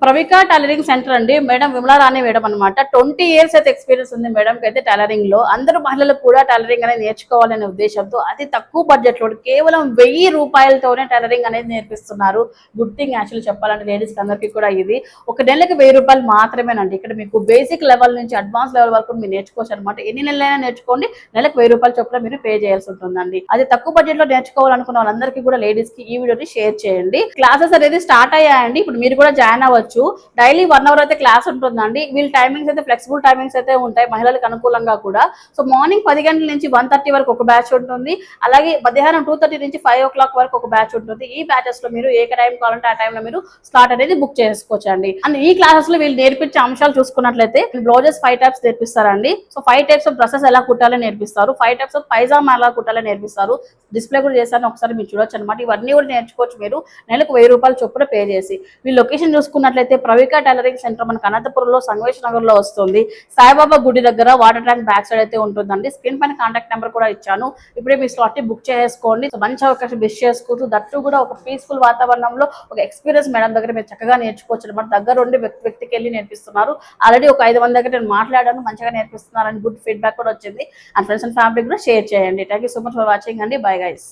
ప్రవిక tailoring centre అండి. Madam Vimala రాణి madam అనమాట. 20 years అయితే ఎక్స్పీరియన్స్ ఉంది మేడం కి అయితే టైలరింగ్ లో. అందరూ మహిళలు కూడా టైలరింగ్ అనేది నేర్చుకోవాలనే ఉద్దేశంతో అతి తక్కువ బడ్జెట్ లో కేవలం 1000 రూపాయలతోనే టైలరింగ్ అనేది నేర్పిస్తున్నారు. గుడ్ థింగ్ యాక్చువల్లీ చెప్పాలంటే లేడీస్ అందరికీ కూడా ఇది ఒక నెలకి 1000 రూపాయలు మాత్రమేనండి. ఇక్కడ మీకు బేసిక్ లెవెల్ నుంచి అడ్వాన్స్ లెవెల్ వరకు మీరు నేర్చుకోవచ్చు అనమాట. ఎన్ని నెలలైనా నేర్చుకోండి, నెలకు 1000 రూపాయలు చొప్పున మీరు పే చేయాల్సి ఉంటుందండి. అది తక్కువ బడ్జెట్ లో నేర్చుకోవాలనుకున్న వాళ్ళందరికీ కూడా లేడీస్ కి ఈ వీడియోని షేర్ చేయండి. క్లాసెస్ అనేది స్టార్ట్ అయ్యాయండి. ఇప్పుడు మీరు కూడా జాయిన్ అవ్వచ్చు. డైలీ 1 అవర్ అయితే క్లాస్ ఉంటుందండి. వీళ్ళ టైమింగ్స్ అయితే ఫ్లెక్సిబుల్ టైమింగ్స్ అయితే ఉంటాయి మహిళలకు అనుకూలంగా కూడా. సో మార్నింగ్ 10 గంటల నుంచి 1:30 వరకు ఒక బ్యాచ్ ఉంటుంది. అలాగే మధ్యాహ్నం 2:30 నుంచి 5 o'clock వరకు ఒక బ్యాచ్ ఉంటుంది. ఈ బ్యాచెస్ లో మీరు ఏ టైం కావాలంటే ఆ టైంలో మీరు స్లాట్ అనేది బుక్ చేసుకోవచ్చు అండి. అండ్ ఈ క్లాసెస్ లో వీళ్ళు నేర్పించే అంశాలు చూసుకున్నట్లయితే బ్లౌజెస్ 5 టైప్స్ నేర్పిస్తారండి. సో 5 టైప్స్ ఆఫ్ డ్రెస్సెస్ ఎలా కుట్టాలని నేర్పిస్తారు, 5 టైప్స్ ఆఫ్ పైజామా ఎలా కుట్టాలని నేర్పిస్తారు. డిస్ప్లే కూడా చేశాను, ఒకసారి మీరు చూడొచ్చు అనమాట. ఇవన్నీ కూడా నేర్చుకోవచ్చు మీరు నెలకు 1000 రూపాయలు చొప్పున పే చేసి. వీళ్ళ లొకేషన్ చూసుకున్నట్లయితే ప్రవిక టైలరింగ్ సెంటర్ మనకు అనంతపురంలో సంగమేష్ నగర్ లో వస్తుంది. సాయిబాబా గుడి దగ్గర వాటర్ ట్యాంక్ బ్యాక్ సైడ్ అయితే ఉంటుందండి. స్క్రీన్ పైన కాంటాక్ట్ నెంబర్ కూడా ఇచ్చాను. ఇప్పుడే మీ స్లాట్ ని బుక్ చేసుకోండి. మంచి అవకాశం మిస్ చేసుకోవచ్చు. దట్టు కూడా ఒక పీస్ఫుల్ వాతావరణంలో ఒక ఎక్స్పీరియన్స్ మేడం దగ్గర మీరు చక్కగా నేర్చుకోవచ్చు అనమాట. దగ్గర ఉండి వ్యక్తికి వెళ్ళి నేర్పిస్తున్నారు. ఆల్రెడీ ఒక 5 మంది దగ్గర నేను మాట్లాడాను, మంచిగా నేర్పిస్తున్నారని గుడ్ ఫీడ్బ్యాక్ కూడా వచ్చింది. అండ్ ఫ్రెండ్స్ అండ్ ఫ్యామిలీ కూడా షేర్ చేయండి. Thank you so much for watching అండి. Bye guys.